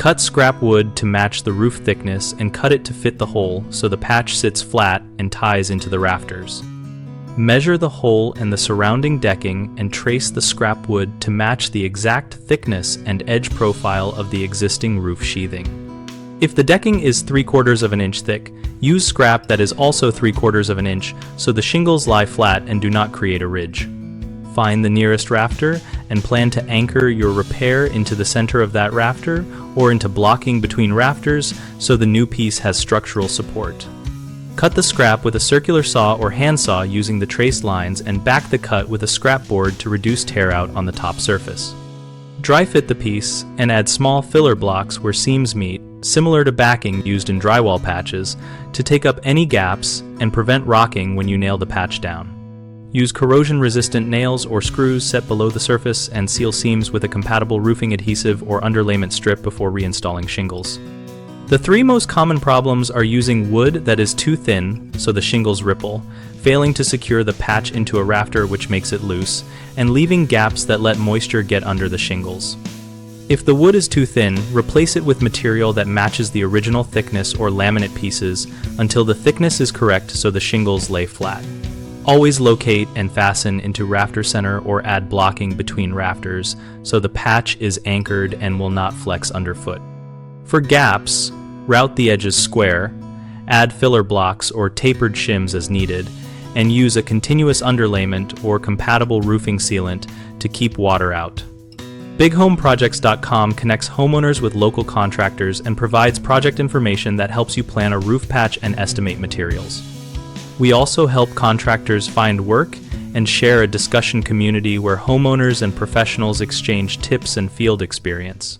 Cut scrap wood to match the roof thickness and cut it to fit the hole so the patch sits flat and ties into the rafters. Measure the hole and the surrounding decking and trace the scrap wood to match the exact thickness and edge profile of the existing roof sheathing. If the decking is 3/4 of an inch thick, use scrap that is also 3/4 of an inch so the shingles lie flat and do not create a ridge. Find the nearest rafter and plan to anchor your repair into the center of that rafter or into blocking between rafters so the new piece has structural support. Cut the scrap with a circular saw or handsaw using the traced lines and back the cut with a scrap board to reduce tear out on the top surface. Dry fit the piece and add small filler blocks where seams meet, similar to backing used in drywall patches, to take up any gaps and prevent rocking when you nail the patch down. Use corrosion-resistant nails or screws set below the surface and seal seams with a compatible roofing adhesive or underlayment strip before reinstalling shingles. The three most common problems are using wood that is too thin, so the shingles ripple, failing to secure the patch into a rafter which makes it loose, and leaving gaps that let moisture get under the shingles. If the wood is too thin, replace it with material that matches the original thickness or laminate pieces until the thickness is correct so the shingles lay flat. Always locate and fasten into Rafter-Center or add blocking between rafters so the patch is anchored and will not flex underfoot. For gaps, route the edges square, add filler blocks or tapered shims as needed, and use a continuous underlayment or compatible roofing sealant to keep water out. BigHomeProjects.com connects homeowners with local contractors and provides project information that helps you plan a roof patch and estimate materials. We also help contractors find work and share a discussion community where homeowners and professionals exchange tips and field experience.